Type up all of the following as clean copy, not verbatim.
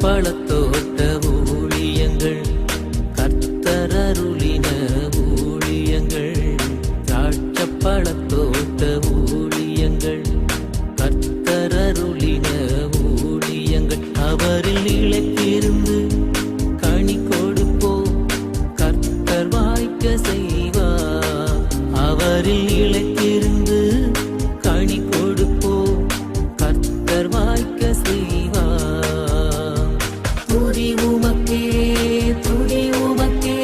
பழத்தோட்ட ஊழியங்கள், கர்த்தரருளின ஊழியங்கள். திராட்சை பழத்தோட்ட ஊழியங்கள், கர்த்தரருளின ஊழியங்கள். அவரில் நிலைத்திருந்து கனி கொடுப்போம், கர்த்தர் வாய்க்க செய்வார். அவரில் நிலைத்திருந்து கனி கொடுப்போம், கர்த்தர் வாய்க்க செய்வார். துதி உமக்கே, துதி உமக்கே,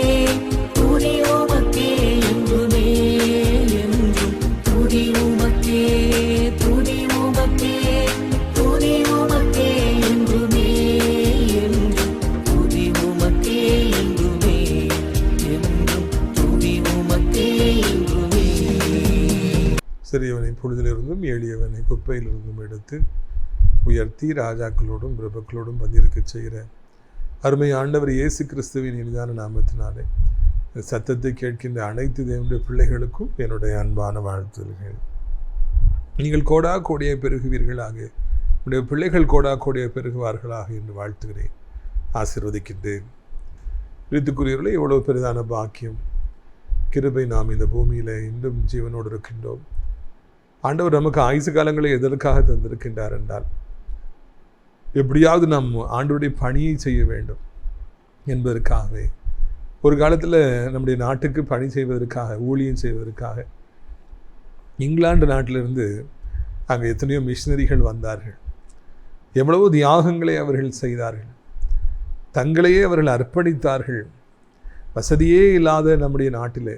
துதி உமக்கே என்றுமே என்றும். துதி உமக்கே, துதி உமக்கே, துதி உமக்கே என்றுமே என்றும். துதி உமக்கே என்றுமே என்றும். துதி உமக்கே என்றுமே. சிறியவனை பொழுதிலிருந்தும் எளியவனை குப்பையிலிருந்தும் எடுத்து உயர்த்தி ராஜாக்களோடும் பிரபுக்களோடும் வந்திருக்கச் செய்கிற அருமை ஆண்டவர் இயேசு கிறிஸ்துவின் இனிதான நாமத்தினாலே சத்தத்தை கேட்கின்ற அனைத்து தேவனுடைய பிள்ளைகளுக்கும் என்னுடைய அன்பான வாழ்த்துதல்கள். நீங்கள் கோடா கோடியை பெருகுவீர்களாக, உடைய பிள்ளைகள் கோடா கோடியை பெருகுவார்களாக என்று வாழ்த்துகிறேன், ஆசீர்வதிக்கின்றேன். விருத்துக்குரியவர்களே, எவ்வளவு பெரிதான பாக்கியம், கிருபை. நாம் இந்த பூமியில் இன்றும் ஜீவனோடு இருக்கின்றோம். ஆண்டவர் நமக்கு ஆயுசு காலங்களை எதற்காக தந்திருக்கின்றார் என்றால், எப்படியாவது நாம் ஆண்டவருடைய பணியை செய்ய வேண்டும் என்பதற்காகவே. ஒரு காலத்தில் நம்முடைய நாட்டுக்கு பணி செய்வதற்காக, ஊழியம் செய்வதற்காக இங்கிலாந்து நாட்டிலிருந்து அங்கே எத்தனையோ மிஷினரிகள் வந்தார்கள். எவ்வளவோ தியாகங்களை அவர்கள் செய்தார்கள், தங்களையே அவர்கள் அர்ப்பணித்தார்கள். வசதியே இல்லாத நம்முடைய நாட்டிலே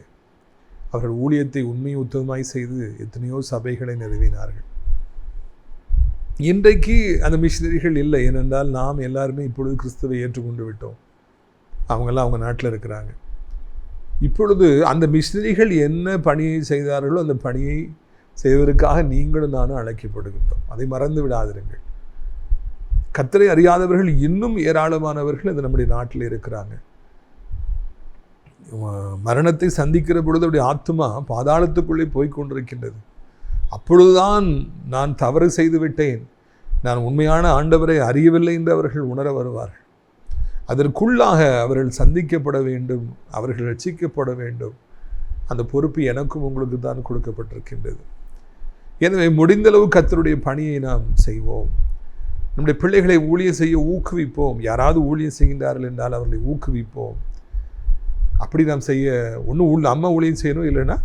அவர்கள் ஊழியத்தை உண்மை உத்தமமாய் செய்து எத்தனையோ சபைகளை நிறுவினார்கள். இன்றைக்கு அந்த மிஷினரிகள் இல்லை, ஏனென்றால் நாம் எல்லாருமே இப்பொழுது கிறிஸ்துவை ஏற்றுக்கொண்டு விட்டோம். அவங்கெல்லாம் அவங்க நாட்டில் இருக்கிறாங்க. இப்பொழுது அந்த மிஷினரிகள் என்ன பணியை செய்தார்களோ அந்த பணியை செய்வதற்காக நீங்களும் நானும் அழைக்கப்படுகின்றோம். அதை மறந்து விடாதிருங்கள். கர்த்தரை அறியாதவர்கள் இன்னும் ஏராளமானவர்கள் இந்த நம்முடைய நாட்டில் இருக்கிறாங்க. மரணத்தை சந்திக்கிற பொழுது அவருடைய ஆத்மா பாதாளத்துக்குள்ளே போய்கொண்டிருக்கின்றது. அப்பொழுதுதான் நான் தவறு செய்து விட்டேன், நான் உண்மையான ஆண்டவரை அறியவில்லை என்று அவர்கள் உணர வருவார்கள். அதற்குள்ளாக அவர்கள் சந்திக்கப்பட வேண்டும், அவர்கள் ரட்சிக்கப்பட வேண்டும். அந்த பொறுப்பு எனக்கும் உங்களுக்கு தான் கொடுக்கப்பட்டிருக்கின்றது. எனவே முடிந்தளவு கர்த்தருடைய பணியை நாம் செய்வோம். நம்முடைய பிள்ளைகளை ஊழியம் செய்ய ஊக்குவிப்போம். யாராவது ஊழியம் செய்கின்றார்கள் என்றால் அவர்களை ஊக்குவிப்போம். அப்படி நாம் செய்ய ஒன்று நம்ம ஊழியம் செய்யணும், இல்லைன்னா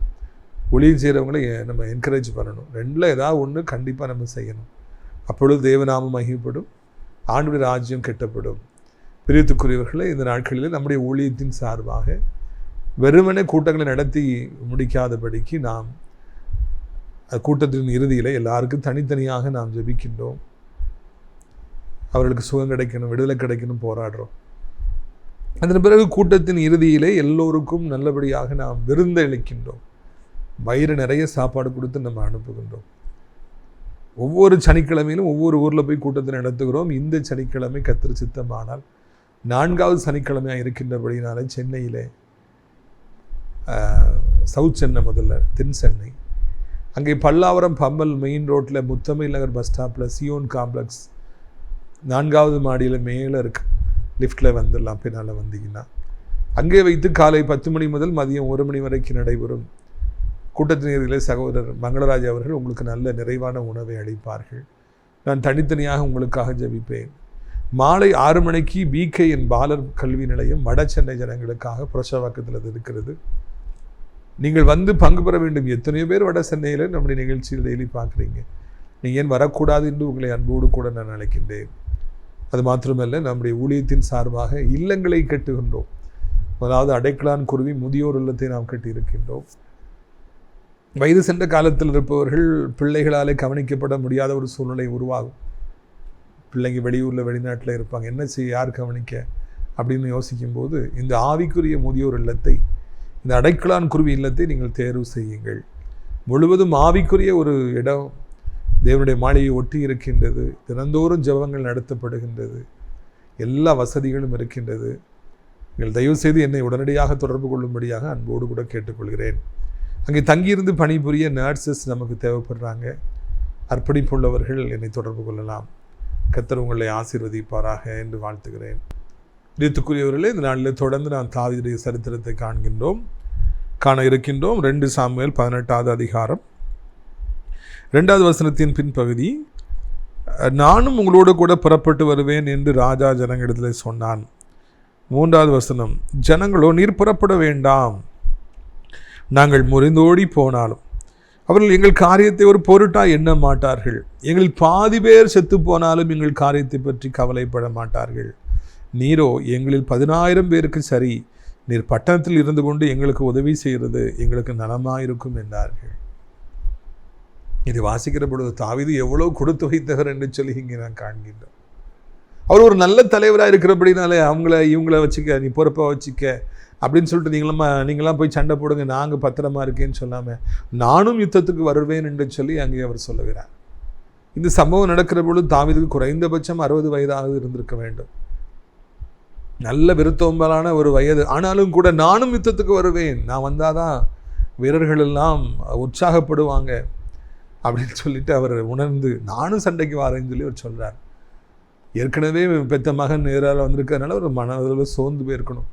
ஊழியம் செய்கிறவங்களை நம்ம என்கரேஜ் பண்ணணும். ரெண்டில் ஏதாவது ஒன்று கண்டிப்பாக நம்ம செய்யணும். அப்பொழுது தேவநாமம் மகிமைப்படும், ஆண்டவருடைய ராஜ்யம் கெட்டப்படும். பிரியத்துக்குரியவர்களே, இந்த நாட்களில் நம்முடைய ஊழியத்தின் சார்பாக வெறுமனே கூட்டங்களை நடத்தி முடிக்காதபடிக்கு நாம் கூட்டத்தின் இறுதியில் எல்லாருக்கும் தனித்தனியாக நாம் ஜெபிக்கின்றோம். அவர்களுக்கு சுகம் கிடைக்கணும், விடுதலை கிடைக்கணும் போராடுறோம். அதன் பிறகு கூட்டத்தின் இறுதியிலே எல்லோருக்கும் நல்லபடியாக நாம் விருந்தளிக்கின்றோம். வயிறு நிறைய சாப்பாடு கொடுத்து நம்ம அனுப்புகின்றோம். ஒவ்வொரு சனிக்கிழமையிலும் ஒவ்வொரு ஊரில் போய் கூட்டத்தை நடத்துகிறோம். இந்த சனிக்கிழமை கர்த்தர் சித்தமானால் 4வது சனிக்கிழமையாக இருக்கின்றபடினாலே சென்னையிலே சவுத் சென்னை, முதல்ல தென் சென்னை, அங்கே பல்லாவரம் பம்பல் மெயின் ரோட்டில் முத்தமிழ் நகர் பஸ் ஸ்டாப்பில் சியோன் காம்ப்ளெக்ஸ் 4வது மாடியில் மேலே இருக்குது. லிஃப்ட்டில் வந்துடலாம், பின்னால் வந்தீங்கன்னா. அங்கே வைத்து காலை 10 மணி முதல் மதியம் 1 மணி வரைக்கும் நடைபெறும் கூட்டத்தினரிலே சகோதரர் மங்களராஜ் அவர்கள் உங்களுக்கு நல்ல நிறைவான உணவை அளிப்பார்கள். நான் தனித்தனியாக உங்களுக்காக ஜெபிப்பேன். மாலை 6 மணிக்கு BK பாலர் கல்வி நிலையம் வட சென்னை ஜனங்களுக்காக புரசவாக்கத்தில் அது இருக்கிறது. நீங்கள் வந்து பங்கு பெற வேண்டும். எத்தனையோ பேர் வட சென்னையில் நம்முடைய நிகழ்ச்சியில் டெய்லி பார்க்குறீங்க. நீங்கள் ஏன் வரக்கூடாது என்று உங்களை அன்போடு கூட நான் அழைக்கின்றேன். அது மாத்திரமல்ல, நம்முடைய ஊழியத்தின் சார்பாக இல்லங்களை கட்டுகின்றோம். அதாவது அடைக்கலான் குருவி முதியோர் இல்லத்தை நாம் கட்டியிருக்கின்றோம். வயது சென்ற காலத்தில் இருப்பவர்கள் பிள்ளைகளாலே கவனிக்கப்பட முடியாத ஒரு சூழ்நிலை உருவாகும். பிள்ளைங்க வெளியூரில் வெளிநாட்டில் இருப்பாங்க, என்ன செய்ய, யார் கவனிக்க அப்படின்னு யோசிக்கும்போது இந்த ஆவிக்குரிய முதியோர் இல்லத்தை, இந்த அடைக்கலான் குருவி இல்லத்தை நீங்கள் தேர்வு செய்யுங்கள். முழுவதும் ஆவிக்குரிய ஒரு இடம், தேவனுடைய மாளிகையை ஒட்டி இருக்கின்றது. தினந்தோறும் ஜெபங்கள் நடத்தப்படுகின்றது. எல்லா வசதிகளும் இருக்கின்றது. நீங்கள் தயவு செய்து என்னை உடனடியாக தொடர்பு கொள்ளும்படியாக அன்போடு கூட கேட்டுக்கொள்கிறேன். அங்கே தங்கியிருந்து பணிபுரிய நர்சஸ் நமக்கு தேவைப்படுறாங்க. அர்ப்பணிப்புள்ளவர்கள் என்னை தொடர்பு கொள்ளலாம். கர்த்தர் உங்களை ஆசீர்வதிப்பாராக என்று வாழ்த்துகிறேன். பிரியத்துக்குரியவர்களே, இந்த நாளில் தொடர்ந்து நாம் தாவீதுடைய சரித்திரத்தை காண இருக்கின்றோம். 2 சாமுவேல் 18வது அதிகாரம் 2வது வசனத்தின் பின்பகுதி. நானும் உங்களோடு கூட புறப்பட்டு வருவேன் என்று ராஜா ஜனங்களிடத்தில் சொன்னான். 3வது வசனம், ஜனங்களோ நீர் புறப்பட வேண்டாம், நாங்கள் முறிந்தோடி போனாலும் அவர்கள் எங்கள் காரியத்தை ஒரு பொருட்டாக எண்ண மாட்டார்கள். எங்களில் பாதி பேர் செத்து போனாலும் எங்கள் காரியத்தை பற்றி கவலைப்பட மாட்டார்கள். நீரோ எங்களில் 10,000 பேருக்கு சரி, நீர் பட்டணத்தில் இருந்து கொண்டு எங்களுக்கு உதவி செய்கிறது எங்களுக்கு நலமாயிருக்கும் என்றார்கள். இது வாசிக்கிற பொழுது தாவீது எவ்வளோ கொடுத்து வைத்தவர் என்று சொல்லி இங்கே நான் காண்கின்றோம். அவர் ஒரு நல்ல தலைவராக இருக்கிறபடினாலே இவங்கள வச்சுக்க, நீ பொறுப்பாக வச்சுக்க அப்படின்னு சொல்லிட்டு நீங்களாம் போய் சண்டை போடுங்க, நாங்கள் பத்திரமா இருக்கேன்னு சொல்லாமல் நானும் யுத்தத்துக்கு வருவேன் என்று சொல்லி அங்கே அவர் சொல்லுகிறார். இந்த சம்பவம் நடக்கிற பொழுது தாவீதுக்கு குறைந்தபட்சம் 60 வயதாக இருந்திருக்க வேண்டும். நல்ல விருத்தோம்பலான ஒரு வயது. ஆனாலும் கூட நானும் யுத்தத்துக்கு வருவேன், நான் வந்தாதான் வீரர்கள் எல்லாம் உற்சாகப்படுவாங்க அப்படின்னு சொல்லிட்டு அவர் உணர்ந்து நானும் சண்டைக்கு வரேன்னு சொல்லி அவர் சொல்கிறார். ஏற்கனவே பெத்த மகன் நேரால் வந்திருக்கிறதுனால ஒரு மனதில் சோர்ந்து போயிருக்கணும்.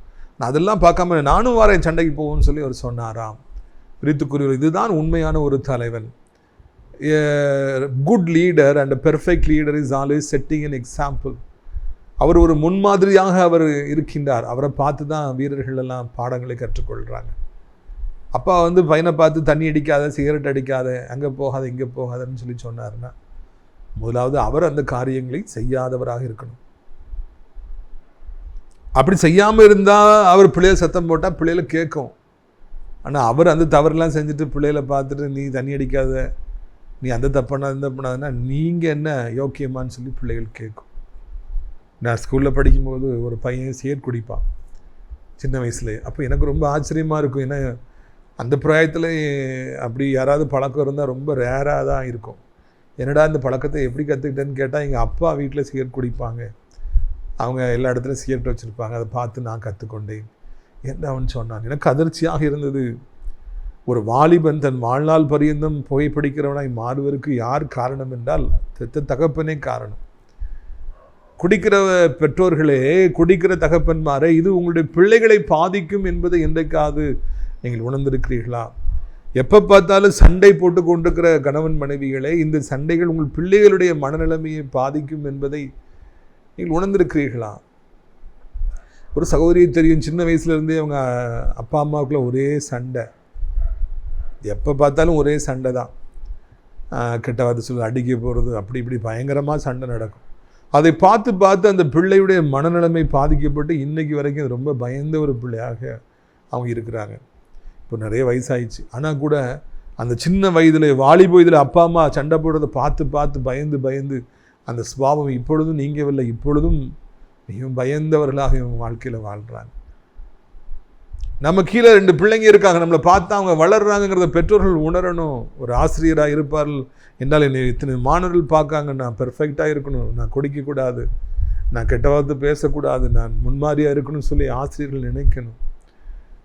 அதெல்லாம் பார்க்காம நானும் வரேன் சண்டைக்கு போவோம்னு சொல்லி அவர் சொன்னாராம். பிரித்துக்குரியவர், இதுதான் உண்மையான ஒரு தலைவன். Good leader and perfect leader is always setting an example. அவர் ஒரு முன்மாதிரியாக அவர் இருக்கின்றார். அவரை பார்த்து தான் வீரர்கள் எல்லாம் பாடங்களை கற்றுக்கொள்கிறாங்க. அப்பா பையனை பார்த்து தண்ணி அடிக்காத, சிகரெட் அடிக்காத, அங்கே போகாத இங்கே போகாதன்னு சொல்லி சொன்னார்னா, முதலாவது அவர் அந்த காரியங்களை செய்யாதவராக இருக்கணும். அப்படி செய்யாமல் இருந்தால் அவர் பிள்ளைகள் சத்தம் போட்டால் பிள்ளைகளை கேட்கும். ஆனால் அவர் அந்த தவறுலாம் செஞ்சுட்டு பிள்ளைகளை பார்த்துட்டு நீ தண்ணி அடிக்காத, நீ அந்த தப்பானா இந்த பண்ணாதுன்னா நீங்கள் என்ன யோக்கியமானு சொல்லி பிள்ளைகள் கேட்கும். நான் ஸ்கூலில் படிக்கும்போது ஒரு பையன் சிகரெட் குடிப்பான் சின்ன வயசுலேயே. அப்போ எனக்கு ரொம்ப ஆச்சரியமாக இருக்கும். ஏன்னா அந்த பிராயத்தில் அப்படி யாராவது பழக்கம் இருந்தால் ரொம்ப ரேராக தான் இருக்கும். என்னடா இந்த பழக்கத்தை எப்படி கற்றுக்கிட்டேன்னு கேட்டால், எங்கள் அப்பா வீட்டில் சிகரெட் குடிப்பாங்க, அவங்க எல்லா இடத்துலையும் சிகரெட் வச்சுருப்பாங்க, அதை பார்த்து நான் கற்றுக்கொண்டேன் என்று அவன் சொன்னான். எனக்கு அதிர்ச்சியாக இருந்தது. ஒரு வாலிபன் தன் வாழ்நாள் பரியந்தம் புகைப்பிடிக்கிறவனாய் மாறுவதற்கு யார் காரணம் என்றால் தகப்பனே காரணம். குடிக்கிற பெற்றோர்களே, குடிக்கிற தகப்பன்மாரே, இது உங்களுடைய பிள்ளைகளை பாதிக்கும் என்பதை என்றைக்காவது நீங்கள் உணர்ந்திருக்கிறீர்களா? எப்போ பார்த்தாலும் சண்டை போட்டு கொண்டிருக்கிற கணவன் மனைவிகளே, இந்த சண்டைகள் உங்கள் பிள்ளைகளுடைய மனநிலைமையை பாதிக்கும் என்பதை நீங்கள் உணர்ந்திருக்கிறீர்களா? ஒரு சகோதரியை தெரியும், சின்ன வயசுலேருந்தே அவங்க அப்பா அம்மாவுக்குள்ள ஒரே சண்டை, எப்போ பார்த்தாலும் ஒரே சண்டை தான். கெட்ட வார்த்தை சொல்லி அடிக்க போகிறது, அப்படி இப்படி பயங்கரமாக சண்டை நடக்கும். அதை பார்த்து அந்த பிள்ளையுடைய மனநிலைமை பாதிக்கப்பட்டு இன்னைக்கு வரைக்கும் ரொம்ப பயந்த ஒரு பிள்ளையாக அவங்க இருக்கிறாங்க. இப்போ நிறைய வயசாயிடுச்சு, ஆனால் கூட அந்த சின்ன வயதில் வாலிப வயதில் அப்பா அம்மா சண்டை போடுறதை பார்த்து பயந்து அந்த சுபாவம் இப்பொழுதும் நீங்கவில்லை. இப்பொழுதும் மிகவும் பயந்தவர்களாக இவங்க வாழ்க்கையில் வாழ்கிறாங்க. நம்ம கீழே 2 பிள்ளைங்க இருக்காங்க, நம்மளை பார்த்தா அவங்க வளர்றாங்கிறத பெற்றோர்கள் உணரணும். ஒரு ஆசிரியராக இருப்பார்கள் என்றால் என்னை இத்தனை மாணவர்கள் பார்க்காங்க, நான் பெர்ஃபெக்டாக இருக்கணும், நான் குடிக்கக்கூடாது, நான் கெட்ட வார்த்தை பேசக்கூடாது, நான் முன்மாதிரியாக இருக்கணும்னு சொல்லி ஆசிரியர்கள் நினைக்கணும்.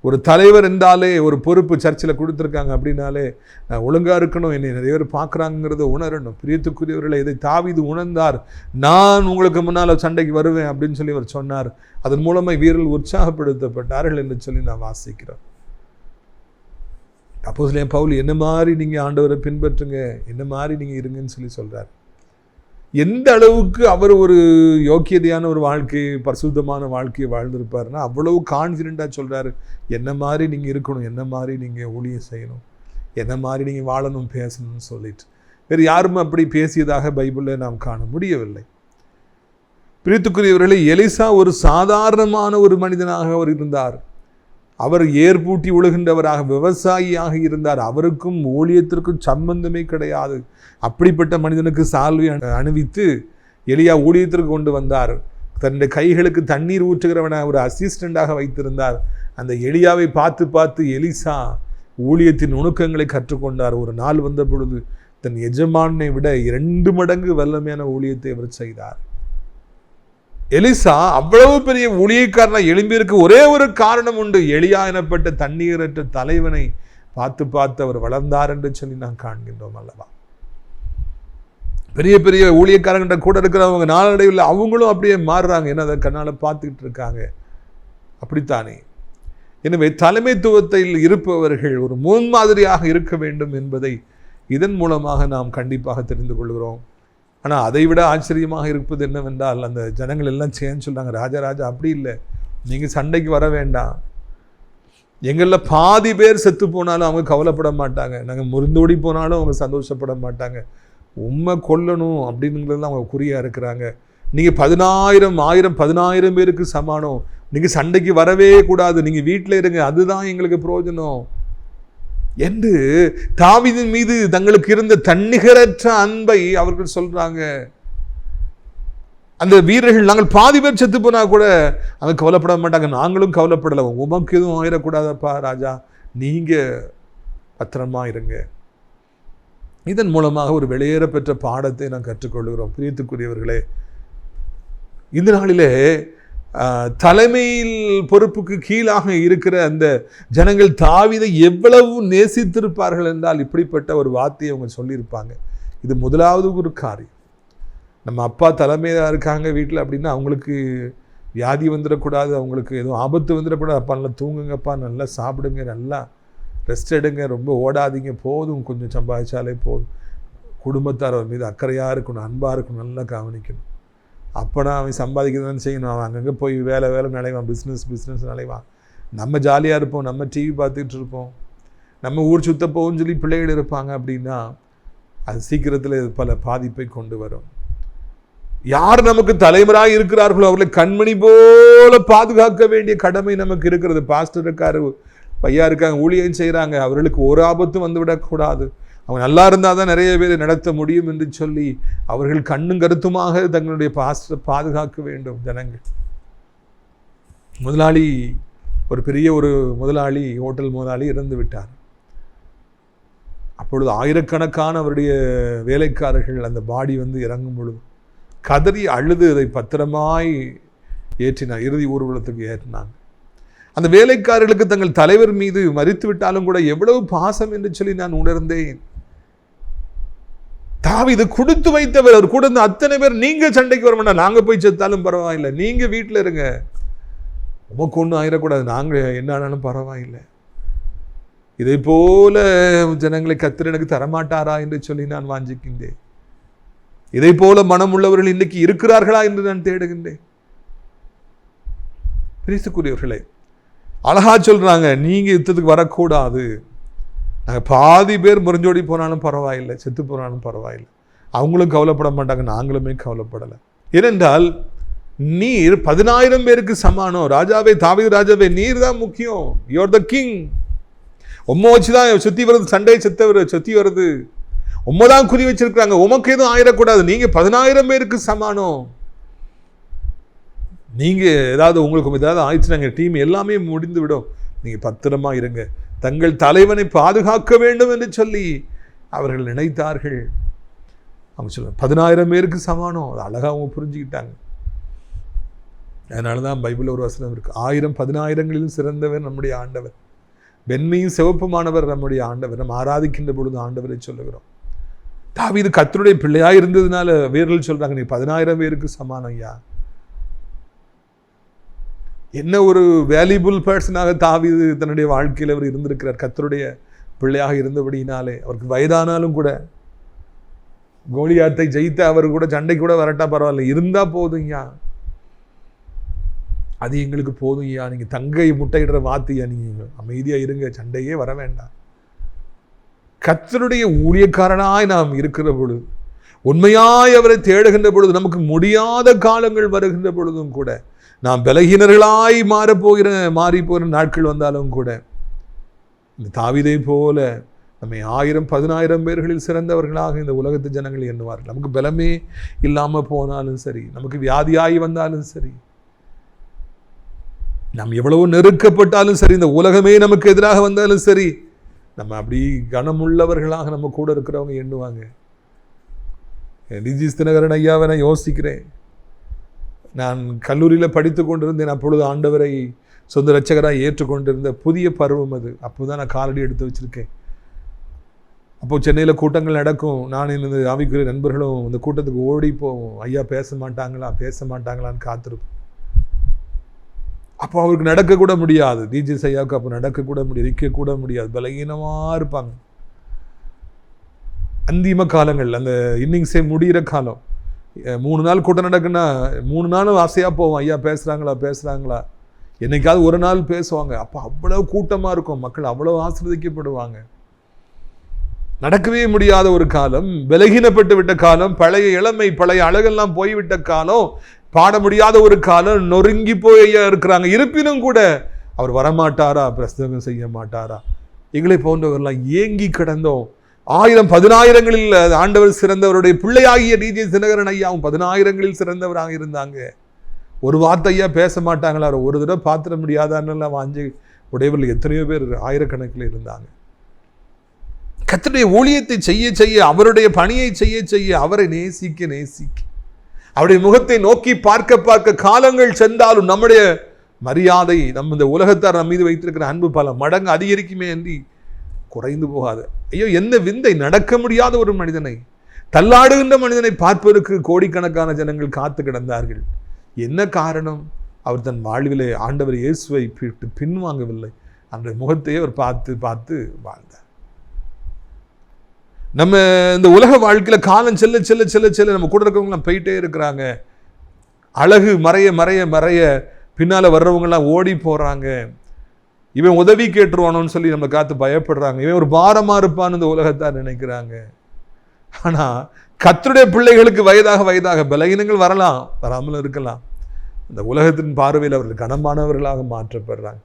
ஒரு தலைவர் என்றாலே, ஒரு பொறுப்பு சர்ச்சில் கொடுத்துருக்காங்க அப்படின்னாலே நான் ஒழுங்காக இருக்கணும், என்னை நிறைய பேர் பார்க்குறாங்கிறத உணரணும். பிரியத்துக்குரியவர்களை, இதை தாவீது உணர்ந்தார். நான் உங்களுக்கு முன்னால் சண்டைக்கு வருவேன் அப்படின்னு சொல்லி அவர் சொன்னார். அதன் மூலமாக வீரர்கள் உற்சாகப்படுத்தப்பட்டார்கள் என்று சொல்லி நான் வாசிக்கிறேன். அப்போஸ்தலன் பவுல் என்ன மாதிரி நீங்கள் ஆண்டவரை பின்பற்றுங்க, என்ன மாதிரி நீங்கள் இருங்கன்னு சொல்லி சொல்கிறார். எந்த அளவுக்கு அவர் ஒரு யோக்கியதையான ஒரு வாழ்க்கையை, பரிசுத்தமான வாழ்க்கையை வாழ்ந்திருப்பாருன்னா அவ்வளவு கான்ஃபிடென்ட்டாக சொல்கிறாரு, என்ன மாதிரி நீங்கள் இருக்கணும், என்ன மாதிரி நீங்கள் ஊழியம் செய்யணும், என்ன மாதிரி நீங்கள் வாழணும், பேசணும்னு சொல்லிட்டு. வேறு யாரும் அப்படி பேசியதாக பைபிளில் நாம் காண முடியவில்லை. பிரியத்துக்குரியவர்களே, எலிசா ஒரு சாதாரணமான ஒரு மனிதனாக அவர் இருந்தார். அவர் ஏர்பூட்டி உழுகின்றவராக, விவசாயியாக இருந்தார். அவருக்கும் ஊழியத்திற்கும் சம்பந்தமே கிடையாது. அப்படிப்பட்ட மனிதனுக்கு சால்வை அணிவித்து எலியா ஊழியத்திற்கு கொண்டு வந்தார். தன்னுடைய கைகளுக்கு தண்ணீர் ஊற்றுகிறவனை ஒரு அசிஸ்டண்டாக வைத்திருந்தார். அந்த எலியாவை பார்த்து எலிசா ஊழியத்தின் நுணுக்கங்களை கற்றுக்கொண்டார். ஒரு நாள் வந்த பொழுது தன் எஜமானை விட 2 மடங்கு வல்லமையான ஊழியத்தை அவர் செய்தார். எலிசா அவ்வளவு பெரிய ஊழியக்காரனா எழும்பியிருக்கு ஒரே ஒரு காரணம் உண்டு. எலியா எனப்பட்ட தண்ணீரற்ற தலைவனை பார்த்து அவர் வளர்ந்தார் என்று சொல்லி நாம் காண்கின்றோம் அல்லவா? பெரிய பெரிய ஊழியக்காரங்கிட்ட கூட இருக்கிறவங்க நாளடைவில் அவங்களும் அப்படியே மாறுறாங்க. ஏன்னா அதை கண்ணால் பார்த்துக்கிட்டு இருக்காங்க. அப்படித்தானே? எனவே தலைமைத்துவத்தில் இருப்பவர்கள் ஒரு முன்மாதிரியாக இருக்க வேண்டும் என்பதை இதன் மூலமாக நாம் கண்டிப்பாக தெரிந்து கொள்கிறோம். ஆனால் அதை விட ஆச்சரியமாக இருப்பது என்னவென்றால், அந்த ஜனங்கள் எல்லாம் சேர்ந்து சொல்கிறாங்க, ராஜா அப்படி இல்லை, நீங்கள் சண்டைக்கு வர வேண்டாம். எங்களில் பாதி பேர் செத்து போனாலும் அவங்க கவலைப்பட மாட்டாங்க, நாங்கள் முறிந்தோடி போனாலும் அவங்க சந்தோஷப்பட மாட்டாங்க. உண்மை கொல்லணும் அப்படின்னுங்கிறதுலாம் அவங்க குறியாக இருக்கிறாங்க. நீங்கள் 10,000 பேருக்கு சமானம், நீங்கள் சண்டைக்கு வரவே கூடாது, நீங்கள் வீட்டில் இருங்க, அதுதான் எங்களுக்கு பிரயோஜனம் என்று தாவீதின் மீது தங்களுக்கு இருந்த தன்னிகரற்ற அன்பை அவர்கள் சொல்றாங்க. அந்த வீரர்கள், நாங்கள் பாதி பேர் செத்து போனா கூட அவங்க கவலைப்பட மாட்டாங்க, நாங்களும் கவலைப்படலை, உமக்கு எதுவும் ஆயிடக்கூடாதப்பா ராஜா, நீங்க பத்திரமா இருங்க. இதன் மூலமாக ஒரு வெளியேற பெற்ற பாடத்தை நாம் கற்றுக்கொள்கிறோம். பிரியத்துக்குரியவர்களே, இந்த நாளிலே தலைமையில் பொறுப்புக்கு கீழாக இருக்கிற அந்த ஜனங்கள் தாவீதை எவ்வளவு நேசித்திருப்பார்கள் என்றால் இப்படிப்பட்ட ஒரு வார்த்தையை அவங்க சொல்லியிருப்பாங்க. இது முதலாவது ஒரு காரியம். நம்ம அப்பா தலைமையாக இருக்காங்க வீட்டில் அப்படின்னா அவங்களுக்கு வியாதி வந்துடக்கூடாது, அவங்களுக்கு எதுவும் ஆபத்து வந்துடக்கூடாது. அப்பா நல்லா தூங்குங்கப்பா, நல்லா சாப்பிடுங்க, நல்லா ரெஸ்ட் எடுங்க, ரொம்ப ஓடாதீங்க, போதும், கொஞ்சம் சம்பாதிச்சாலே போதும். குடும்பத்தார் அவர் மீது அக்கறையாக இருக்கணும், அன்பாக இருக்கணும், நல்லா கவனிக்கணும். அப்போனா அவன் சம்பாதிக்கிறதுன்னு செய்யணும், அவன் அங்கங்கே போய் வேலை நிலைவான், பிஸ்னஸ் நிலைவான். நம்ம ஜாலியாக இருப்போம், நம்ம டிவி பார்த்துக்கிட்டு இருப்போம், நம்ம ஊர் சுத்த போகும்னு சொல்லி பிள்ளைகள் இருப்பாங்க. அப்படின்னா அது சீக்கிரத்தில் பல பாதிப்பை கொண்டு வரும். யார் நமக்கு தலைவராக இருக்கிறார்களோ அவர்களை கண்மணி போல பாதுகாக்க வேண்டிய கடமை நமக்கு இருக்கிறது. பாஸ்டர் இருக்காரு, பையா இருக்காங்க, ஊழியம் செய்கிறாங்க, அவர்களுக்கு ஒரு ஆபத்தும் வந்துவிடக்கூடாது, அவங்க நல்லா இருந்தால் தான் நிறைய பேர் நடத்த முடியும் என்று சொல்லி அவர்கள் கண்ணும் கருத்துமாக தங்களுடைய பாஸ்டரை பாதுகாக்க வேண்டும். ஜனங்கள், முதலாளி, ஒரு பெரிய ஒரு முதலாளி, ஹோட்டல் முதலாளி இறந்து விட்டார். அப்பொழுது ஆயிரக்கணக்கான அவருடைய வேலைக்காரர்கள் அந்த பாடி வந்து இறங்கும் பொழுது கதறி அழுது அதை பத்திரமாய் ஏற்றினார், இறுதி ஊர்வலத்துக்கு ஏற்றினாங்க. அந்த வேலைக்காரர்களுக்கு தங்கள் தலைவர் மீது மரித்து விட்டாலும் கூட எவ்வளவு பாசம் என்று சொல்லி நான் உணர்ந்தேன். தாவீது கொடுத்து வைத்தவர், அவர் கூட இருந்த அத்தனை பேர், நீங்க சண்டைக்கு வர வேண்டாம், நாங்க போய் செத்தாலும் பரவாயில்லை, நீங்க வீட்டில் இருங்க, உமக்கு ஒன்றும் ஆயிடக்கூடாது, நாங்க என்ன ஆனாலும் பரவாயில்லை. இதை போல ஜனங்களை கர்த்தர் எனக்கு தரமாட்டாரா என்று சொல்லி நான் வாஞ்சிக்கின்றேன். இதை போல மனம் உள்ளவர்கள் இன்னைக்கு இருக்கிறார்களா என்று நான் தேடுகின்றேன். பிரித்துக்குரியவர்களே, அழகா சொல்றாங்க, நீங்க யுத்தத்துக்கு வரக்கூடாது, நாங்கள் பாதி பேர் முறிஞ்சோடி போனாலும் பரவாயில்லை, செத்து போனாலும் பரவாயில்லை, அவங்களும் கவலைப்பட மாட்டாங்க, நாங்களுமே கவலைப்படலை. ஏனென்றால் நீர் 10,000 பேருக்கு சமானம். ராஜாவே, தாவீது ராஜாவே, நீர் தான் முக்கியம், யூஆர் த கிங். உம்மை வச்சுதான் சுத்தி வருது, சண்டையை சுத்தி வருது, உம்மை தான் குறி வச்சிருக்கிறாங்க, உமக்கு எதுவும் ஆயிடக்கூடாது, நீங்க 10,000 பேருக்கு சமானம். நீங்க ஏதாவது உங்களுக்கு ஏதாவது ஆயிடுச்சுனாங்க டீம் எல்லாமே முடிந்து விடும், நீங்க பத்திரமா இருங்க. தங்கள் தலைவனை பாதுகாக்க வேண்டும் என்று சொல்லி அவர்கள் நினைத்தார்கள். அவங்க சொல்ல 10,000 பேருக்கு சமானம், அது அழகாக அவங்க புரிஞ்சுக்கிட்டாங்க. அதனால தான் பைபிள் ஒரு வசனம் இருக்கு, 1000 10,000ங்களிலும் சிறந்தவர் நம்முடைய ஆண்டவர், வெண்மையும் சிவப்புமானவர் நம்முடைய ஆண்டவர். நம்ம ஆராதிக்கின்ற பொழுது ஆண்டவரை சொல்லுகிறோம். தாவீது கர்த்தருடைய பிள்ளையாக இருந்ததுனால வீரர்கள் சொல்றாங்க, நீ 10,000 பேருக்கு சமானம் ஐயா. என்ன ஒரு வேல்யூபிள் பர்சனாக தாவீது தன்னுடைய வாழ்க்கையில் அவர் இருந்திருக்கிறார். கர்த்தருடைய பிள்ளையாக இருந்தபடினாலே அவருக்கு வயதானாலும் கூட, கோலியாத்தை ஜெயித்த அவர் கூட சண்டை கூட வரட்டா பரவாயில்ல, இருந்தா போதும்யா, அது எங்களுக்கு போதும்யா, நீங்க தங்கை முட்டையிடுற வார்த்தையா, நீங்க அமைதியா இருங்க, சண்டையே வர வேண்டாம். கர்த்தருடைய ஊழியக்காரனாய் நாம் இருக்கிற பொழுது, உண்மையாய் அவரை தேடுகின்ற பொழுது, நமக்கு முடியாத காலங்கள் வருகின்ற பொழுதும் கூட, நாம் பலகீனர்களாய் மாறி போகிற நாட்கள் வந்தாலும் கூட, இந்த தாவீதை போல நம்மை 1000 10,000 பேர்களில் சிறந்தவர்களாக இந்த உலகத்து ஜனங்கள் எண்ணுவார்கள். நமக்கு பலமே இல்லாமல் போனாலும் சரி, நமக்கு வியாதியாகி வந்தாலும் சரி, நாம் எவ்வளவு நெருக்கப்பட்டாலும் சரி, இந்த உலகமே நமக்கு எதிராக வந்தாலும் சரி, நம்ம அப்படி கனமுள்ளவர்களாக நம்ம கூட இருக்கிறவங்க எண்ணுவாங்க. டிஜிஸ் தினகரன் ஐயாவை நான் யோசிக்கிறேன். நான் கல்லூரியில் படித்து கொண்டிருந்தேன். அப்பொழுது ஆண்டவரை சொந்த இரட்சகராக ஏற்றுக்கொண்டிருந்த புதிய பருவம் அது. அப்போதான் நான் காலடி எடுத்து வச்சிருக்கேன். அப்போது சென்னையில் கூட்டங்கள் நடக்கும். நான் எனது ஆவிக்குரிய நண்பர்களும் இந்த கூட்டத்துக்கு ஓடி போவோம். ஐயா பேச மாட்டாங்களான்னு காத்திருப்போம். அப்போ அவருக்கு நடக்கக்கூட முடியாது. டிஜே ஐயாவுக்கு அப்போ நடக்கக்கூட முடியாது, நிற்கக்கூட முடியாது, பலகீனமாக இருப்பாங்க. அந்திம காலங்கள், அந்த இன்னிங்ஸே முடிகிற காலம். 3 நாள் கூட்டம் நடக்குன்னா 3 நாளும் ஆசையாக போவோம். ஐயா பேசுகிறாங்களா என்னைக்காவது ஒரு நாள் பேசுவாங்க. அப்போ அவ்வளோ கூட்டமாக இருக்கும், மக்கள் அவ்வளோ ஆசீர்வதிக்கப்படுவாங்க. நடக்கவே முடியாத ஒரு காலம், பலகீனப்பட்டு விட்ட காலம், பழைய இளமை பழைய அழகெல்லாம் போய்விட்ட காலம், பாட முடியாத ஒரு காலம், நொறுங்கி போய் இருக்கிறாங்க. இருப்பினும் கூட அவர் வரமாட்டாரா, பிரசங்கம் செய்ய மாட்டாரா? எங்களை போன்றவர்கள்லாம் ஏங்கி கிடந்தோம். 1000-10,000ங்களில் ஆண்டவர் சிறந்தவருடைய பிள்ளையாகிய டிஜே தினகரன் ஐயாவும் 10,000ங்களில் சிறந்தவராக இருந்தாங்க. ஒரு வார்த்தை ஐயா பேச மாட்டாங்களா, ஒரு தடவை பார்த்துட முடியாதான்னு வாஞ்சி உடையவர்கள் எத்தனையோ பேர் ஆயிரக்கணக்கில் இருந்தாங்க. கர்த்தருடைய ஊழியத்தை செய்ய அவருடைய பணியை செய்ய அவரை நேசிக்க அவருடைய முகத்தை நோக்கி பார்க்க காலங்கள் சென்றாலும் நம்முடைய மரியாதை, நம்ம இந்த உலகத்தார் நம்ம மீது வைத்திருக்கிற அன்பு பல மடங்கு அதிகரிக்குமே என்று குறைந்து போகாது. ஐயோ, என்ன விந்தை! நடக்க முடியாத ஒரு மனிதனை, தள்ளாடுகின்ற மனிதனை பார்ப்பதற்கு கோடிக்கணக்கான ஜனங்கள் காத்து கிடந்தார்கள். என்ன காரணம்? அவர் தன் வாழ்விலே ஆண்டவர் இயேசுவை பின்வாங்கவில்லை. அந்த முகத்தையே அவர் பார்த்து வாழ்ந்தார். நம்ம இந்த உலக வாழ்க்கையில காலம் செல்ல நம்ம கூட இருக்கவங்களாம் போயிட்டே இருக்கிறாங்க. அழகு மறைய பின்னால வர்றவங்கலாம் ஓடி போறாங்க. இவன் உதவி கேட்டுருவானோன்னு சொல்லி நம்ம காத்து பயப்படுறாங்க. இவன் ஒரு பாரமா இருப்பான்னு இந்த உலகத்தார் நினைக்கிறாங்க. ஆனா கர்த்தருடைய பிள்ளைகளுக்கு வயதாக பலகீனங்கள் வரலாம், வராமலும் இருக்கலாம். இந்த உலகத்தின் பார்வையில் அவர்கள் கனமானவர்களாக மாற்றப்படுறாங்க.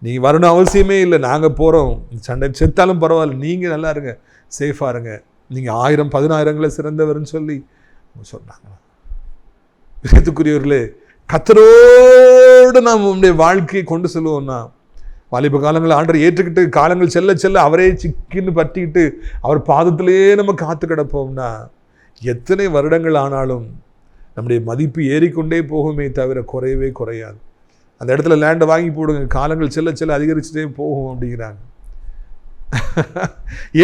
நீ வரணும் அவசியமே இல்லை, நாங்கள் போகிறோம், சண்டை செத்தாலும் பரவாயில்ல, நீங்கள் நல்லா இருங்க, சேஃபாக இருங்க, நீங்கள் 1000-10,000ங்களை சிறந்தவர்னு சொல்லி சொன்னாங்க. விஷயத்துக்குரியவர்களே, கர்த்தரோடு நாம் நம்முடைய வாழ்க்கையை கொண்டு செல்வோம்னா, வாலிப காலங்கள் ஆண்டரை ஏற்றுக்கிட்டு காலங்கள் செல்ல அவரே சிக்கின்னு பற்றிக்கிட்டு அவர் பாதத்திலேயே நம்ம காத்து கிடப்போம்னா, எத்தனை வருடங்கள் ஆனாலும் நம்முடைய மதிப்பு ஏறிக்கொண்டே போகுமே தவிர குறையவே குறையாது. அந்த இடத்துல லேண்டை வாங்கி போடுங்க, காலங்கள் செல்ல அதிகரிச்சுட்டே போகும் அப்படிங்கிறாங்க.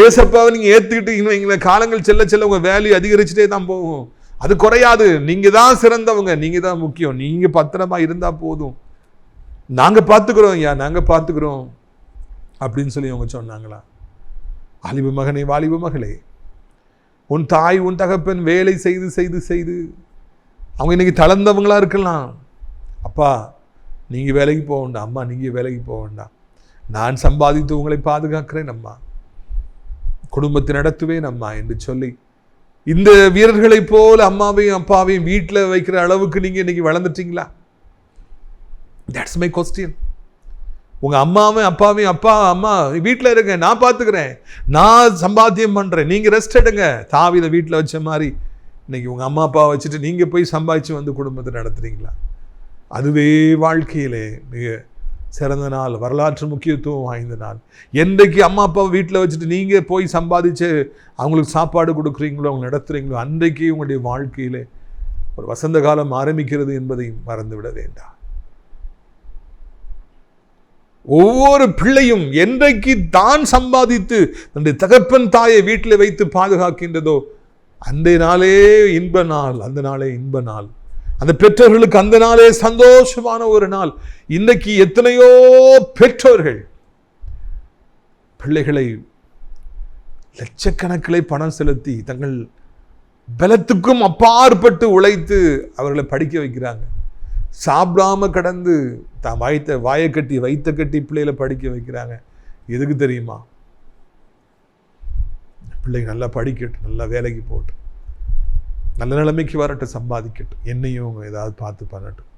ஏசப்பாவை நீங்கள் ஏற்றுக்கிட்டீங்கன்னா காலங்கள் செல்ல உங்கள் வேல்யூ அதிகரிச்சுட்டே தான் போகும், அது குறையாது. நீங்கள் தான் சிறந்தவங்க, நீங்கள் தான் முக்கியம், நீங்கள் பத்திரமா இருந்தால் போதும், நாங்கள் பார்த்துக்கிறோம் ஐயா, நாங்கள் பார்த்துக்கிறோம் அப்படின்னு சொல்லி அவங்க சொன்னாங்களா? வாலிப மகனே, வாலிப மகளே, உன் தாய் உன் தகப்பன் வேலை செய்து அவங்க இன்னைக்கு தளர்ந்தவங்களா இருக்கலாம். அப்பா நீங்கள் வேலைக்கு போக வேண்டாம், அம்மா நீங்கள் வேலைக்கு போக வேண்டாம், நான் சம்பாதித்து உங்களை பாதுகாக்கிறேன் அம்மா, குடும்பத்தை நடத்துவேன் அம்மா என்று சொல்லி இந்த வீரர்களை போல அம்மாவையும் அப்பாவையும் வீட்டில் வைக்கிற அளவுக்கு நீங்கள் இன்னைக்கு வளர்ந்துட்டீங்களா? That's my question. உங்கள் அம்மாவையும் அப்பாவையும், அப்பா அம்மா வீட்டில் இருங்க, நான் பார்த்துக்கிறேன், நான் சம்பாத்தியம் பண்ணுறேன், நீங்கள் ரெஸ்ட் எடுங்க, தாவீதை வீட்டில் வச்ச மாதிரி இன்னைக்கு உங்கள் அம்மா அப்பாவை வச்சுட்டு நீங்கள் போய் சம்பாதிச்சு வந்து குடும்பத்தை நடத்துறீங்களா? அதுவே வாழ்க்கையிலே மிக சிறந்த நாள், வரலாற்று முக்கியத்துவம் வாய்ந்த நாள். என்றைக்கு அம்மா அப்பாவை வீட்டில் வச்சுட்டு நீங்கள் போய் சம்பாதிச்சு அவங்களுக்கு சாப்பாடு கொடுக்குறீங்களோ, அவங்க நடத்துகிறீங்களோ, அன்றைக்கு உங்களுடைய வாழ்க்கையிலே ஒரு வசந்த காலம் ஆரம்பிக்கிறது என்பதையும் மறந்துவிட வேண்டாம். ஒவ்வொரு பிள்ளையும் என்றைக்கு தான் சம்பாதித்து தன்னுடைய தகப்பன் தாயை வீட்டில் வைத்து பாதுகாக்கின்றதோ அந்த நாளே இன்ப நாள், அந்த நாளே இன்ப நாள், அந்த பெற்றோர்களுக்கு அந்த நாளே சந்தோஷமான ஒரு நாள். இன்றைக்கு எத்தனையோ பெற்றோர்கள் பிள்ளைகளை லட்சக்கணக்கிலே பணம் செலுத்தி தங்கள் பலத்துக்கும் அப்பாற்பட்டு உழைத்து அவர்களை படிக்க வைக்கிறாங்க. சாப்பிடாம கடந்து தான் வாயை கட்டி வைத்த கட்டி பிள்ளைகளை படிக்க வைக்கிறாங்க. எதுக்கு தெரியுமா? பிள்ளைங்க நல்லா படிக்கட்டும், நல்லா வேலைக்கு போகட்டும், நல்ல நிலைமைக்கு வரட்டும், சம்பாதிக்கட்டும், என்னையும் ஏதாவது பார்த்து பண்ணட்டும்.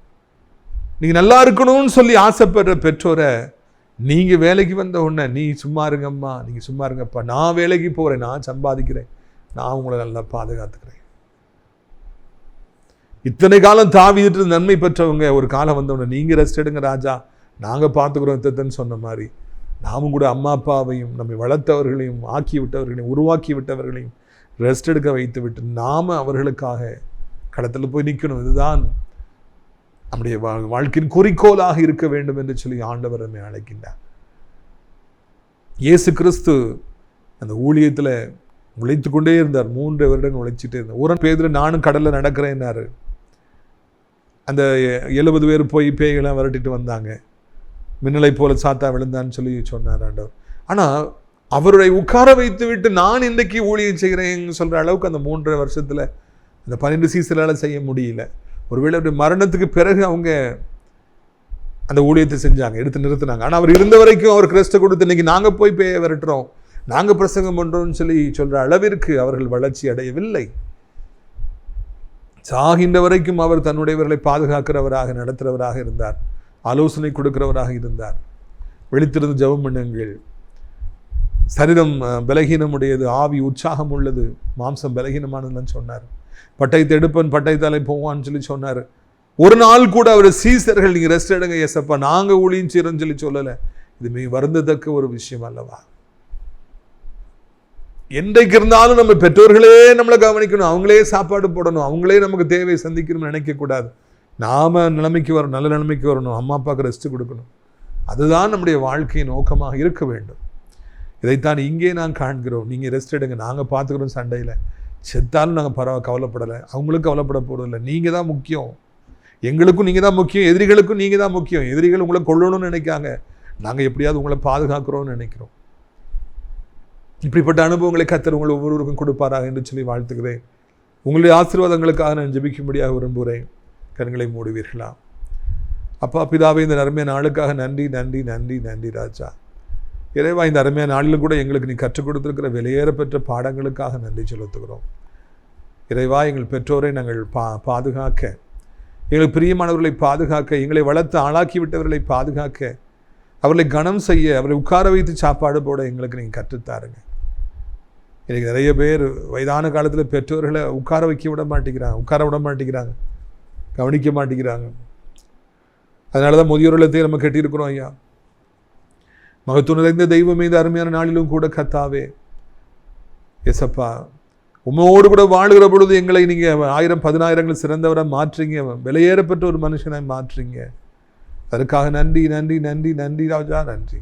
நீங்கள் நல்லா இருக்கணும்னு சொல்லி ஆசைப்படுற பெற்றோரை நீங்கள் வேலைக்கு வந்த உடனே நீ சும்மா இருங்கம்மா, நீங்கள் சும்மா இருங்கப்பா, நான் வேலைக்கு போகிறேன், நான் சம்பாதிக்கிறேன், நான் உங்களை நல்லா பாதுகாத்துக்கிறேன். இத்தனை காலம் தாவிட்டு நன்மை பெற்றவங்க ஒரு காலம் வந்தவொடனே நீங்கள் ரெஸ்ட் எடுங்க ராஜா, நாங்கள் பார்த்துக்கிறோம் இத்தன்னு சொன்ன மாதிரி நாமும் கூட அம்மா அப்பாவையும் நம்மை வளர்த்தவர்களையும் ஆக்கி விட்டவர்களையும் உருவாக்கி விட்டவர்களையும் ரெஸ்ட் எடுக்க வைத்து விட்டு நாம் அவர்களுக்காக களத்தில் போய் நிற்கணும். இதுதான் நம்முடைய வாழ்க்கையின் குறிக்கோளாக இருக்க வேண்டும் என்று சொல்லி ஆண்டவர் நம்மை அழைக்கின்றார். இயேசு கிறிஸ்து அந்த ஊழியத்தில் உழைத்து கொண்டே இருந்தார். 3 வருடங்கள் உழைச்சிட்டே இருந்தார். ஒரு பேதுரு நானும் கடலில் நடக்கிறேன்னாரு. அந்த 70 பேர் போய் பேய்களாம் விரட்டிட்டு வந்தாங்க. மின்னலை போல சாத்தா விழுந்தான்னு சொல்லி சொன்னார் ஆண்டவர். ஆனால் அவருடைய உட்கார வைத்து விட்டு நான் இன்றைக்கி ஊழியம் செய்கிறேன்னு சொல்கிற அளவுக்கு அந்த 3 வருஷத்தில் அந்த 12 சீசனால் செய்ய முடியல. ஒருவேளை அவருடைய மரணத்துக்கு பிறகு அவங்க அந்த ஊழியத்தை செஞ்சாங்க, எடுத்து நிறுத்தினாங்க. ஆனால் அவர் இருந்த வரைக்கும் அவருக்கு ரெஸ்ட்டை கொடுத்து இன்றைக்கி நாங்கள் போய் பேயை விரட்டுறோம், நாங்கள் பிரசங்கம் பண்ணுறோம்னு சொல்லி சொல்கிற அளவிற்கு அவர்கள் வளர்ச்சி அடையவில்லை. சாகின்ற வரைக்கும் அவர் தன்னுடையவர்களை பாதுகாக்கிறவராக, நடத்துகிறவராக இருந்தார், ஆலோசனை கொடுக்கிறவராக இருந்தார். விழித்திருந்து ஜெபம் பண்ணுங்கள். சரீரம் பலகீனமுடையது, ஆவி உற்சாகம் உள்ளது, மாம்சம் பலகீனமானதுன்னு சொன்னார். பட்டயத்தை எடுப்பன் பட்டயத்தாலே போவான்னு சொல்லி சொன்னார். ஒரு நாள் கூட அவர் சீசர்கள் நீங்கள் ரெஸ்ட் எடுங்க ஏசப்பா, நாங்கள் ஊழியம் செய்கிறோன்னு சொல்லி சொல்லலை. இது மிக வருந்தத்தக்க ஒரு விஷயம் அல்லவா? என்றைக்கு இருந்தாலும் நம்ம பெற்றோர்களே நம்மளை கவனிக்கணும், அவங்களே சாப்பாடு போடணும், அவங்களே நமக்கு தேவையை சந்திக்கணும்னு நினைக்கக்கூடாது. நாம் நிலைமைக்கு வரணும், நல்ல நிலைமைக்கு வரணும், அம்மா அப்பாவுக்கு ரெஸ்ட் கொடுக்கணும். அதுதான் நம்முடைய வாழ்க்கையின் நோக்கமாக இருக்க வேண்டும். இதைத்தான் இங்கே நான் காண்கிறோம். நீங்கள் ரெஸ்ட் எடுங்க, நாங்கள் பார்த்துக்கிறோம். சண்டையில் செத்தாலும் நாங்கள் கவலைப்படலை, அவங்களுக்கும் கவலைப்பட போகிறதில்லை. நீங்கள் தான் முக்கியம், எங்களுக்கும் நீங்கள் தான் முக்கியம், எதிரிகளுக்கும் நீங்கள் தான் முக்கியம். எதிரிகள் உங்களை கொள்ளணும்னு நினைக்காங்க, நாங்கள் எப்படியாவது உங்களை பாதுகாக்கிறோன்னு நினைக்கிறோம். இப்படிப்பட்ட அனுபவங்களை கர்த்தர் உங்களை ஒவ்வொருவருக்கும் கொடுப்பாராக என்று சொல்லி வாழ்த்துக்கிறேன். உங்களுடைய ஆசீர்வாதங்களுக்காக நான் ஜெபிக்கும்படியாக விரும்புகிறேன். கண்களை மூடுவீர்களா? அப்பா பிதாவே, இந்த அருமையான நாளுக்காக நன்றி நன்றி நன்றி நன்றி ராஜா. இறைவா, இந்த அருமையான நாளிலும் கூட எங்களுக்கு நீ கற்றுக் கொடுத்திருக்கிற வெளியேற பெற்ற பாடங்களுக்காக நன்றி செலுத்துகிறோம். இறைவா, எங்கள் பெற்றோரை நாங்கள் பாதுகாக்க, எங்களுக்கு பிரியமானவர்களை பாதுகாக்க, எங்களை வளர்த்து ஆளாக்கி விட்டவர்களை பாதுகாக்க, அவர்களை கனம் செய்ய, அவரை உட்கார வைத்து சாப்பாடு போட எங்களுக்கு நீங்கள் கற்றுத்தாருங்க. எனக்கு நிறைய பேர் வயதான காலத்தில் பெற்றோர்களை உட்கார விட மாட்டேங்கிறாங்க, கவனிக்க மாட்டேங்கிறாங்க. அதனால தான் முதியோர் இல்லத்தையும் நம்ம கட்டியிருக்கிறோம். ஐயா, மகத்துவம் நிறைந்த தெய்வமே, இந்த அருமையான நாளிலும் கூட கர்த்தாவே எசப்பா, உம்மோடு கூட வாழுகிற பொழுது எங்களை நீங்கள் 1000-10,000 சிறந்தவராக மாற்றுறீங்க, விலையேறப்பட்ட ஒரு மனுஷனாக மாற்றுறீங்க. அதற்காக நன்றி நன்றி நன்றி நன்றி ராஜா, நன்றி.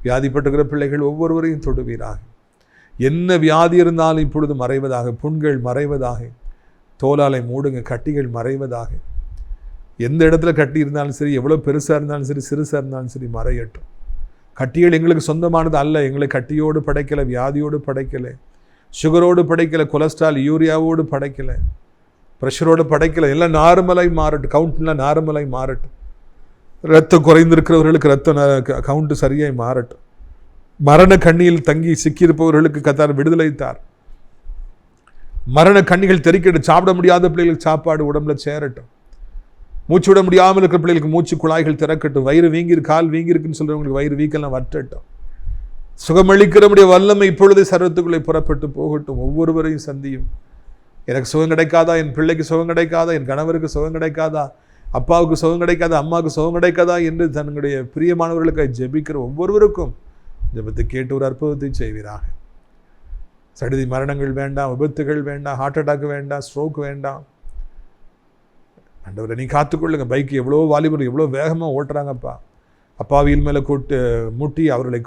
வியாதிப்பட்டுகிற பிள்ளைகள் ஒவ்வொருவரையும் தொடுவீராக. என்ன வியாதி இருந்தாலும் இப்பொழுது மறைவதாக, புண்கள் மறைவதாக, தோலாலை மூடுங்க, கட்டிகள் மறைவதாக. எந்த இடத்துல கட்டி இருந்தாலும் சரி, எவ்வளோ பெருசாக இருந்தாலும் சரி, சிறுசாக இருந்தாலும் சரி, மறையட்டும். கட்டிகள் எங்களுக்கு சொந்தமானது அல்ல. எங்களை கட்டியோடு படைக்கலை, வியாதியோடு படைக்கலை, சுகரோடு படைக்கலை, கொலஸ்ட்ரால் யூரியாவோடு படைக்கலை, ப்ரெஷரோடு படைக்கலை. எல்லாம் நார்மலாய் மாறட்டும், கவுண்ட்லாம் நார்மலாய் மாறட்டும். ரத்தம் குறைந்திருக்கிறவர்களுக்கு ரத்த கவுண்ட்டு சரியாய் மாறட்டும். மரண கண்ணியில் தங்கி சிக்கியிருப்பவர்களுக்கு கர்த்தர் விடுதலை தார். மரண கண்ணிகள் தெறிக்கட்டும். சாப்பிட முடியாத பிள்ளைகளுக்கு சாப்பாடு உடம்புல சேரட்டும். மூச்சு விட முடியாமல் இருக்கிற பிள்ளைகளுக்கு மூச்சு குழாய்கள் திறக்கட்டும். வயிறு வீங்கிருக்கு, கால் வீங்கிருக்குன்னு சொல்கிறவங்களுக்கு வயிறு வீக்கெல்லாம் வற்றட்டும். சுகமளிக்கிறமுடைய வல்லமை இப்பொழுதே சர்வத்துக்குள்ளே புறப்பட்டு போகட்டும். ஒவ்வொருவரையும் சந்தியும். எனக்கு சுகம் கிடைக்காதா, என் பிள்ளைக்கு சுகம் கிடைக்காதா, என் கணவருக்கு சுகம் கிடைக்காதா, அப்பாவுக்கு சுகம் கிடைக்காதா, அம்மாவுக்கு சுகம் கிடைக்காதா என்று தன்னுடைய பிரியமானவர்களுக்காக ஜெபிக்கிற ஒவ்வொருவருக்கும் ஜெபத்தை கேட்டு ஒரு அற்புதத்தை செய்வீராக. சடுதி மரணங்கள் வேண்டாம், விபத்துகள் வேண்டாம், ஹார்ட் அட்டாக் வேண்டாம், ஸ்ட்ரோக் வேண்டாம். ஆண்டவரை நீ காத்துக்கொள்ளுங்க. பைக்கு எவ்வளோ வாலிபர் எவ்வளோ வேகமாக ஓட்டுறாங்கப்பா. அப்பாவியில் மேலே முட்டி அவர்களை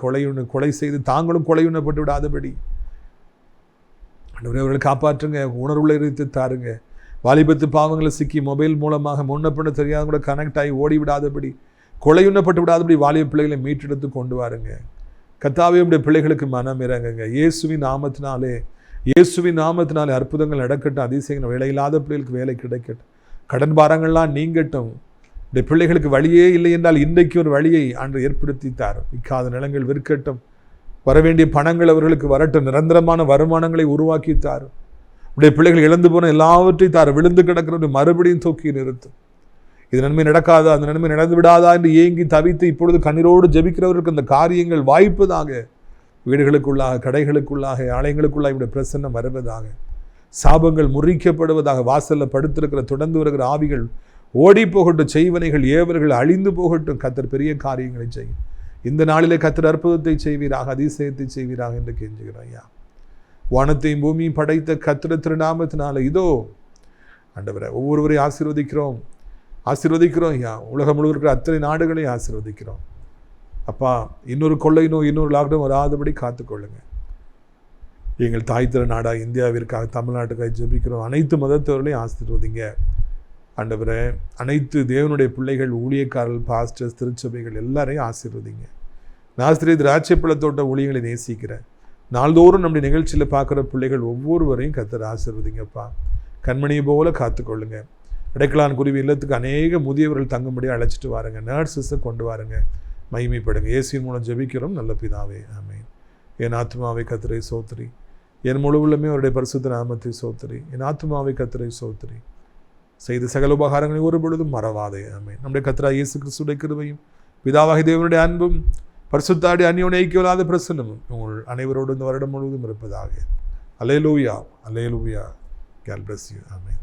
கொலை செய்து தாங்களும் கொலையுண்ணப்பட்டு விடாதபடி ஆண்டவரை அவர்களை காப்பாற்றுங்க. உணர்வுள்ள இருத்து தாருங்க. வாலிபத்து பாவங்களை சிக்கி மொபைல் மூலமாக முன்னப்பின்ன தெரியாத கூட கனெக்ட் ஆகி ஓடி விடாதபடி, கொலையுண்ணப்பட்டு விடாதபடி வாலிப பிள்ளைகளை மீட்டெடுத்து கொண்டு வாருங்க. கர்த்தாவே, உடைய பிள்ளைகளுக்கு மனம் இறங்குங்க. இயேசுவின் நாமத்தினாலே அற்புதங்கள் நடக்கட்டும். அதிசயங்கள் வேலையில்லாத பிள்ளைகளுக்கு வேலை கிடைக்கட்டும். கடன் பாரங்கள்லாம் நீங்கட்டும். இந்த பிள்ளைகளுக்கு வழியே இல்லை என்றால் இன்றைக்கு ஒரு வழியை ஆண்டு ஏற்படுத்தித்தார். விற்காத நிலங்கள் விற்கட்டும். வரவேண்டிய பணங்கள் அவர்களுக்கு வரட்டும். நிரந்தரமான வருமானங்களை உருவாக்கித்தார். உடைய பிள்ளைகள் இழந்து போன எல்லாவற்றையும் தார். விழுந்து கிடக்கிற மறுபடியும் தூக்கி நிறுத்தும். இது நன்மை நடக்காதா, அந்த நன்மை நடந்து விடாதா என்று ஏங்கி தவித்து இப்பொழுது கண்ணீரோடு ஜெபிக்கிறவர்களுக்கு அந்த காரியங்கள் வாய்ப்பதாக, வீடுகளுக்குள்ளாக, கடைகளுக்குள்ளாக, ஆலயங்களுக்குள்ளாக இப்படி பிரசன்னம் வருவதாக, சாபங்கள் முறிக்கப்படுவதாக, வாசலில் படுத்திருக்கிற தொடர்ந்து வருகிற ஆவிகள் ஓடி போகட்டும், செய்வனைகள் ஏவர்கள் அழிந்து போகட்டும். கர்த்தர் பெரிய காரியங்களை செய்யும். இந்த நாளிலே கர்த்தர் அற்புதத்தை செய்வீராக, அதிசயத்தை செய்வீராக என்று கெஞ்சுகிறோம். ஐயா, வானத்தையும் பூமியும் படைத்த கர்த்தர் திருநாமத்தினால இதோ ஆண்டவரே ஒவ்வொருவரையும் ஆசீர்வதிக்கிறோம். ஐயா, உலகம் முழுவதும் இருக்கிற அத்தனை நாடுகளையும் ஆசீர்வதிக்கிறோம். அப்பா, இன்னொரு கொள்ளை நோய், இன்னொரு லாக்டவுன் வராதபடி காத்துக்கொள்ளுங்க. எங்கள் தாய் திரு நாடாக இந்தியாவிற்காக, தமிழ்நாட்டுக்காக ஜெபிக்கிறோம். அனைத்து மதத்தவர்களையும் ஆசீர்வதிங்க ஆண்டவரே. அனைத்து தேவனுடைய பிள்ளைகள், ஊழியக்காரர்கள், பாஸ்டர்ஸ், திருச்சபைகள் எல்லாரையும் ஆசீர்வதிங்க. நாஸ்திரி திராட்சைப்பழத்தோட்ட ஊழியர்களை நேசிக்கிறேன். நாள்தோறும் நம்முடைய நிகழ்ச்சியில் பார்க்குற பிள்ளைகள் ஒவ்வொருவரையும் கர்த்தர் ஆசீர்வதிங்கப்பா. கண்மணியை போல காத்துக்கொள்ளுங்க. இடைக்கலான் குருவி இல்லத்துக்கு அநேக முதியவர்கள் தங்கும்படி அழைச்சிட்டு வாருங்க. நர்சஸை கொண்டு வாருங்க. மகிமைப்படுங்க. இயேசுவின் மூலம் ஜெபிக்கிறோம் நல்ல பிதாவே, ஆமென். என் ஆத்மாவை கர்த்தரை சோத்திரி, என் முழு உள்ளமே அவருடைய பரிசுத்த நாமத்தை சோத்திரி. என் ஆத்மாவை கர்த்தரை சோத்திரி, செய்த சகல உபகாரங்களை ஒரு பொழுதும் மறவாதே, ஆமென். நம்முடைய கர்த்தராகிய இயேசு கிறிஸ்துவின் கிருபையும் பிதாவாகிய தேவனுடைய அன்பும் பரிசுத்தாடி அந்யோன்ய ஐக்கியமில்லாத பிரசன்னமும் உங்கள் அனைவரோடு இந்த வருடம் முழுவதும் இருப்பதாக. அல்லேலூயா, அல்லேலூயா. God bless you. Amen.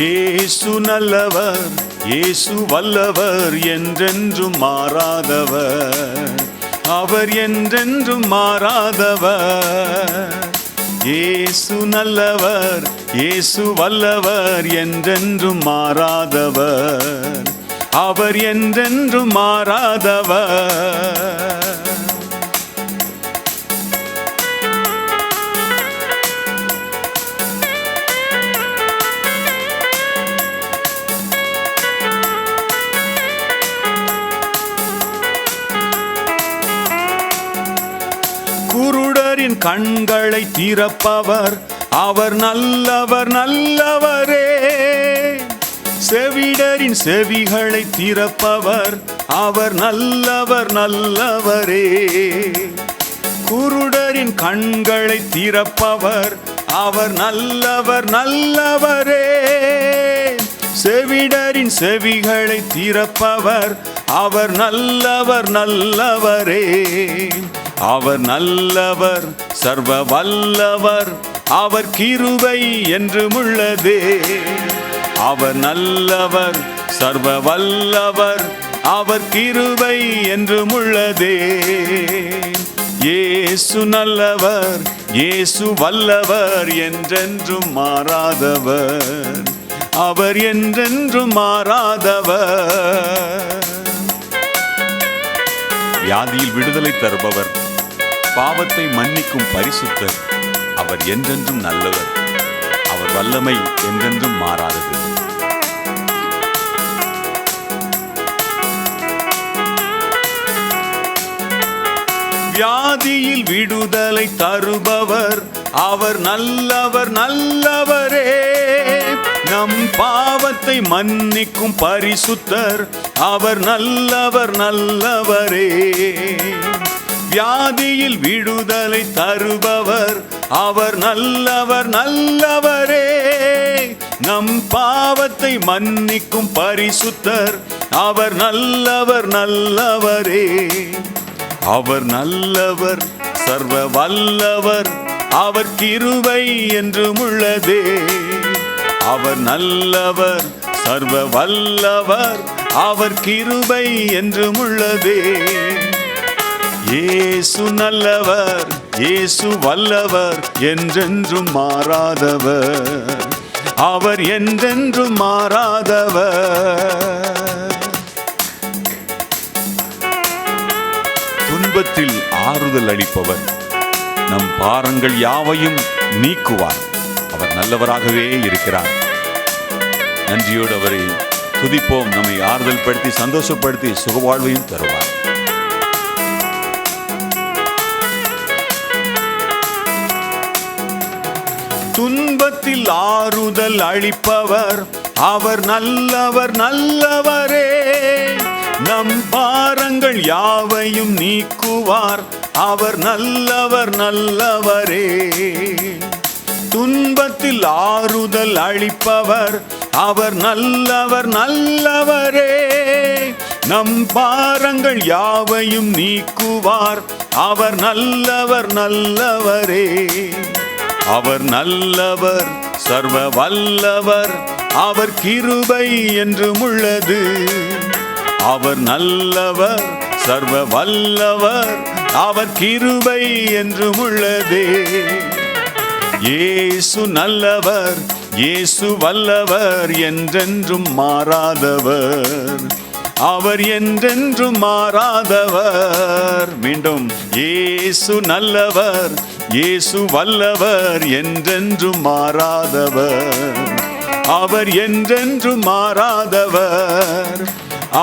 இயேசு நல்லவர், இயேசு வல்லவர், என்றென்றும் மாறாதவர், அவர் என்றென்றும் மாறாதவர். இயேசு நல்லவர், இயேசு வல்லவர், என்றென்றும் மாறாதவர், அவர் என்றென்றும் மாறாதவர். குருடரின் கண்களை திறப்பவர், அவர் நல்லவர் நல்லவரே. செவிடரின் செவிகளை திறப்பவர், அவர் நல்லவர் நல்லவரே. குருடரின் கண்களை திறப்பவர், அவர் நல்லவர் நல்லவரே. செவிடரின் செவிகளை திறப்பவர், அவர் நல்லவர் நல்லவரே. அவர் நல்லவர், சர்வ வல்லவர், அவர் கிருபை என்றும் உள்ளதே. அவர் நல்லவர், சர்வ வல்லவர், அவர் கிருபை என்றும் உள்ளதே. இயேசு நல்லவர், இயேசு வல்லவர், என்றென்றும் மாறாதவர், அவர் என்றென்றும் மாறாதவர். வியாதியில் விடுதலை தருபவர், பாவத்தை மன்னிக்கும் பரிசுத்தர், அவர் என்றென்றும் நல்லவர், அவர் வல்லமை என்றென்றும் மாறாதது. வியாதியில் விடுதலை தருபவர், அவர் நல்லவர் நல்லவரே. நம் பாவத்தை மன்னிக்கும் பரிசுத்தர், அவர் நல்லவர் நல்லவரே. வியாதியில் விடுதலை தருபவர், அவர் நல்லவர் நல்லவரே. நம் பாவத்தை மன்னிக்கும் பரிசுத்தர், அவர் நல்லவர் நல்லவரே. அவர் நல்லவர், சர்வ வல்லவர், அவர் கிருபை என்றும் உள்ளதே. அவர் நல்லவர், சர்வ வல்லவர், அவர் கிருபை என்றும் உள்ளதே. இயேசு நல்லவர், இயேசு வல்லவர், என்றென்றும் மாறாதவர், அவர் என்றென்றும் மாறாதவர். துன்பத்தில் ஆறுதல் அளிப்பவர், நம் பாரங்கள் யாவையும் நீக்குவார், அவர் நல்லவராகவே இருக்கிறார். நன்றியோடு அவரை துதிப்போம். நம்மை ஆறுதல் படுத்தி சந்தோஷப்படுத்தி சுகவாழ்வையும் தருவார். துன்பத்தில் ஆறுதல் அளிப்பவர், அவர் நல்லவர் நல்லவரே. நம் பாரங்கள் யாவையும் நீக்குவார், அவர் நல்லவர் நல்லவரே. துன்பத்தில் ஆறுதல் அளிப்பவர், அவர் நல்லவர் நல்லவரே. நம் பாரங்கள் யாவையும் நீக்குவார், அவர் நல்லவர் நல்லவரே. அவர் நல்லவர், சர்வ வல்லவர், அவர் கிருபை என்றும் உள்ளது. அவர் நல்லவர், சர்வ வல்லவர், அவர் கிருபை என்றும் உள்ளதே. இயேசு நல்லவர், இயேசு வல்லவர், என்றென்றும் மாறாதவர், அவர் என்றென்றும் மாறாதவர். மீண்டும், இயேசு நல்லவர், இயேசு வல்லவர், என்றென்றும் மாறாதவர், அவர் என்றென்றும் மாறாதவர்,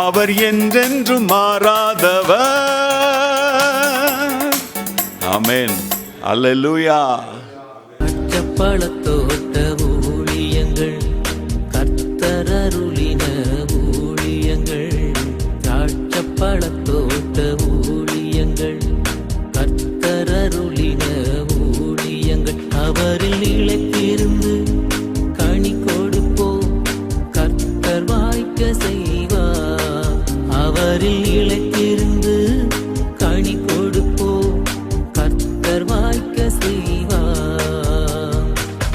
அவர் என்றென்றும் மாறாதவர். ஆமென். அல்லேலூயா. பழத்தோட்ட ஊழியங்கள், கர்த்தர் அருளின ஊழியங்கள். திராட்சப்பழத்தோட்ட ஊழியங்கள், கர்த்தர் அருளின ஊழியங்கள். அவரில் நிலைத்திருந்து கனி கொடுப்போம், கர்த்தர் வாய்க்க செய்வார். அவரில் நிலைத்திருந்து கனி கொடுப்போம், கர்த்தர் வாய்க்க செய்வார்.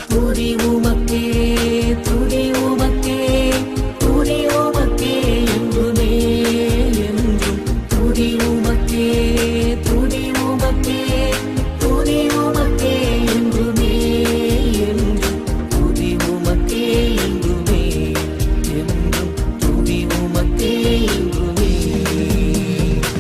துதி